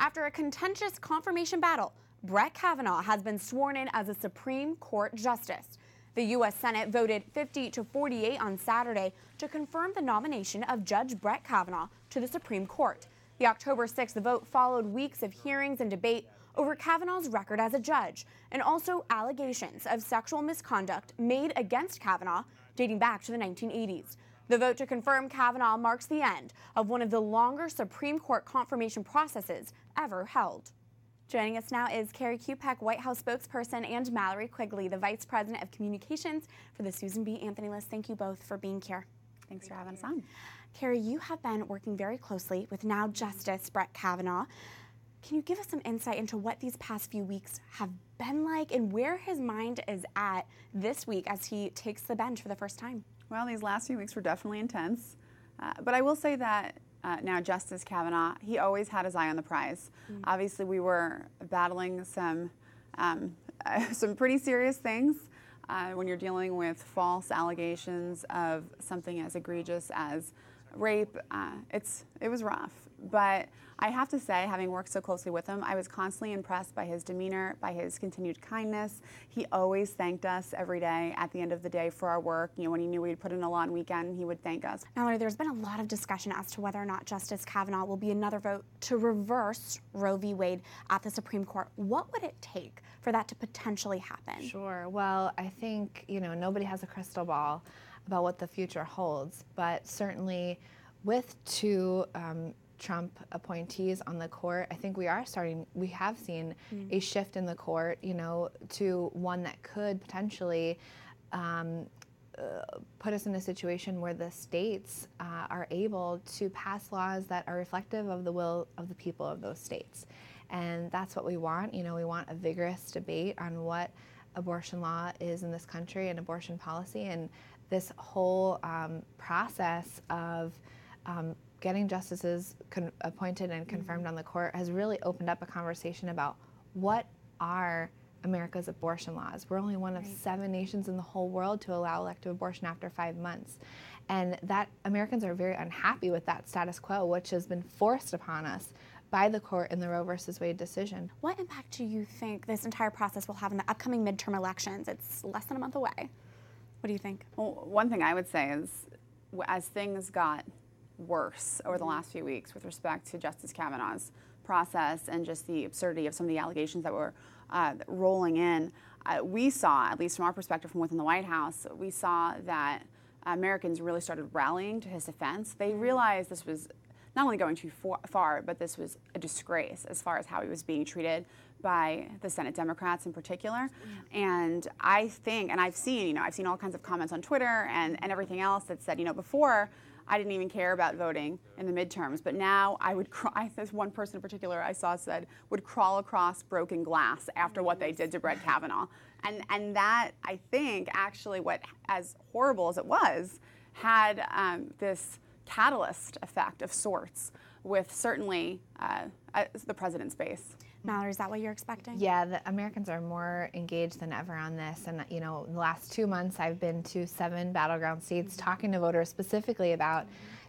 After a contentious confirmation battle, Brett Kavanaugh has been sworn in as a Supreme Court justice. The U.S. Senate voted 50 to 48 on Saturday to confirm the nomination of Judge Brett Kavanaugh to the Supreme Court. The October 6th vote followed weeks of hearings and debate over Kavanaugh's record as a judge, and also allegations of sexual misconduct made against Kavanaugh dating back to the 1980s. The vote to confirm Kavanaugh marks the end of one of the longer Supreme Court confirmation processes ever held. Joining us now is Kerri Kupec, White House spokesperson, and Mallory Quigley, the Vice President of Communications for the Susan B. Anthony list. Thank you both for being here. Thanks for having us on. Kerri, you have been working very closely with now Justice Brett Kavanaugh. Can you give us some insight into what these past few weeks have been like and where his mind is at this week as he takes the bench for the first time? Well, these last few weeks were definitely intense, but I will say that now Justice Kavanaugh, he always had his eye on the prize. Obviously, we were battling some pretty serious things when you're dealing with false allegations of something as egregious as rape. It was rough, but I have to say, having worked so closely with him, I was constantly impressed by his demeanor, by his continued kindness. He always thanked us every day at the end of the day for our work. You know, when he knew we'd put in a long weekend, he would thank us. Mallory, there's been a lot of discussion as to whether or not Justice Kavanaugh will be another vote to reverse Roe v. Wade at the Supreme Court. What would it take for that to potentially happen? Sure. Well, I think, nobody has a crystal ball about what the future holds, but certainly with two Trump appointees on the court, I think we have seen a shift in the court, to one that could potentially put us in a situation where the states are able to pass laws that are reflective of the will of the people of those states. And that's what we want. We want a vigorous debate on what abortion law is in this country and abortion policy. And this whole process of getting justices appointed and confirmed on the court has really opened up a conversation about what are America's abortion laws. We're only one of 7 nations in the whole world to allow elective abortion after 5 months. And that Americans are very unhappy with that status quo, which has been forced upon us by the court in the Roe versus Wade decision. What impact do you think this entire process will have in the upcoming midterm elections? It's less than a month away. What do you think? Well, one thing I would say is, as things got worse over the last few weeks with respect to Justice Kavanaugh's process and just the absurdity of some of the allegations that were rolling in, we saw, at least from our perspective from within the White House, we saw that Americans really started rallying to his defense. They realized this was not only going too far, but this was a disgrace as far as how he was being treated by the Senate Democrats in particular. And I think, and I've seen all kinds of comments on Twitter and everything else that said, before I didn't even care about voting in the midterms, but now I would cry. There's one person in particular I saw said would crawl across broken glass after what they did to Brett Kavanaugh. And that, I think, actually, what, as horrible as it was, had this catalyst effect of sorts with certainly the president's base. Mallory, is that what you're expecting? Yeah, the Americans are more engaged than ever on this. And, in the last 2 months, I've been to 7 battleground states talking to voters specifically about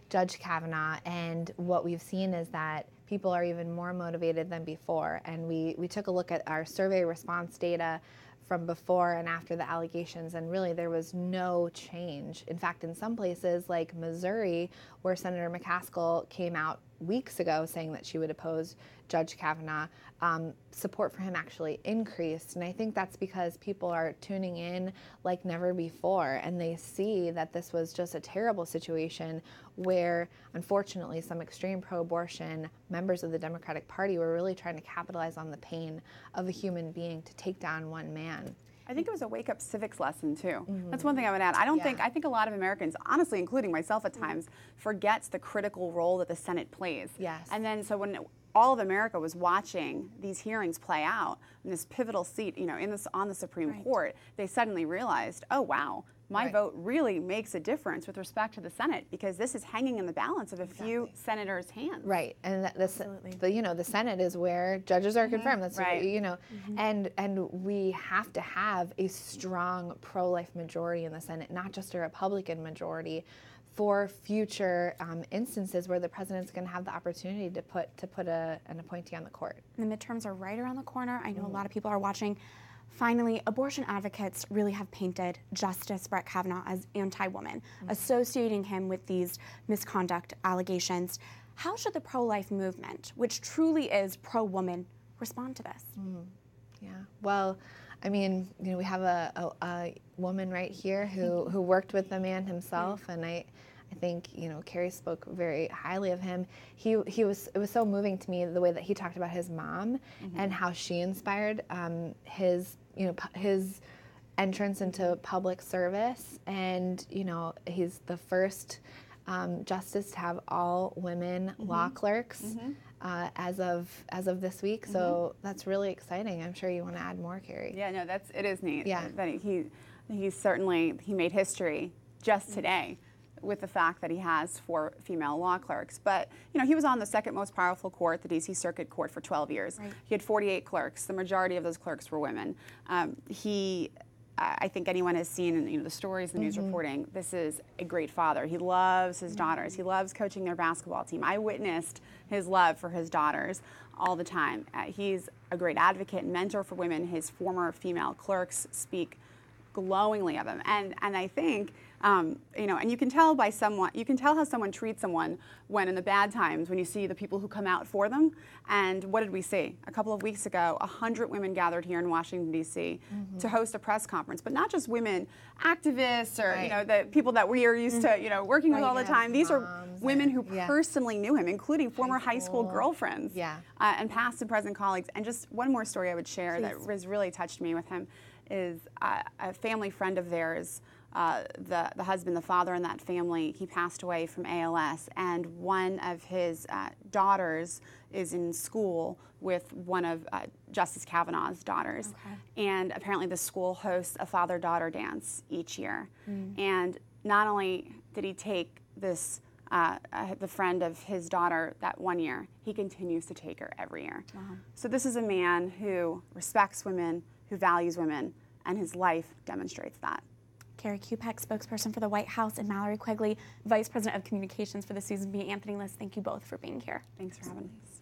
Judge Kavanaugh. And what we've seen is that people are even more motivated than before. And we took a look at our survey response data from before and after the allegations, and really there was no change. In fact, in some places like Missouri, where Senator McCaskill came out weeks ago saying that she would oppose Judge Kavanaugh, support for him actually increased. And I think that's because people are tuning in like never before, and they see that this was just a terrible situation where, unfortunately, some extreme pro-abortion members of the Democratic Party were really trying to capitalize on the pain of a human being to take down one man. I think it was a wake-up civics lesson, too. That's one thing I would add. I think a lot of Americans, honestly, including myself at times, forgets the critical role that the Senate plays. Yes. And then so when all of America was watching these hearings play out in this pivotal seat, on the Supreme Court, they suddenly realized, oh, wow, my vote really makes a difference with respect to the Senate, because this is hanging in the balance of a few senators' hands. Right, and the Senate is where judges are confirmed. That's and we have to have a strong pro-life majority in the Senate, not just a Republican majority for future instances where the president's going to have the opportunity to put an appointee on the court. The midterms are right around the corner. I know a lot of people are watching. Finally, abortion advocates really have painted Justice Brett Kavanaugh as anti-woman, associating him with these misconduct allegations. How should the pro-life movement, which truly is pro-woman, respond to this? Yeah, well, I mean, we have a woman right here who worked with the man himself, and I think, Kerri spoke very highly of him. It was so moving to me the way that he talked about his mom and how she inspired his entrance into public service. And, he's the first justice to have all women law clerks as of this week. So that's really exciting. I'm sure you want to add more, Kerri. Yeah, no, it is neat. Yeah. That he made history just today with the fact that he has 4 female law clerks. But, he was on the second most powerful court, the D.C. Circuit Court, for 12 years. Right. He had 48 clerks. The majority of those clerks were women. I think anyone has seen, the stories, the news reporting. This is a great father. He loves his daughters. He loves coaching their basketball team. I witnessed his love for his daughters all the time. He's a great advocate and mentor for women. His former female clerks speak glowingly of him, and I think and you can tell how someone treats someone when in the bad times, when you see the people who come out for them. And what did we see? A couple of weeks ago, 100 women gathered here in Washington, D.C. to host a press conference, but not just women activists or the people that we are used to working with all the time. These are women who personally knew him, including former high school girlfriends and past and present colleagues. And just one more story I would share that has really touched me with him is a family friend of theirs. The husband, the father in that family, he passed away from ALS, and one of his daughters is in school with one of Justice Kavanaugh's daughters. Okay. And apparently the school hosts a father-daughter dance each year. And not only did he take this, the friend of his daughter that one year, he continues to take her every year. Wow. So this is a man who respects women, who values women, and his life demonstrates that. Kerri Kupec, spokesperson for the White House, and Mallory Quigley, Vice President of Communications for the Susan B. Anthony List. Thank you both for being here. Thanks for having us.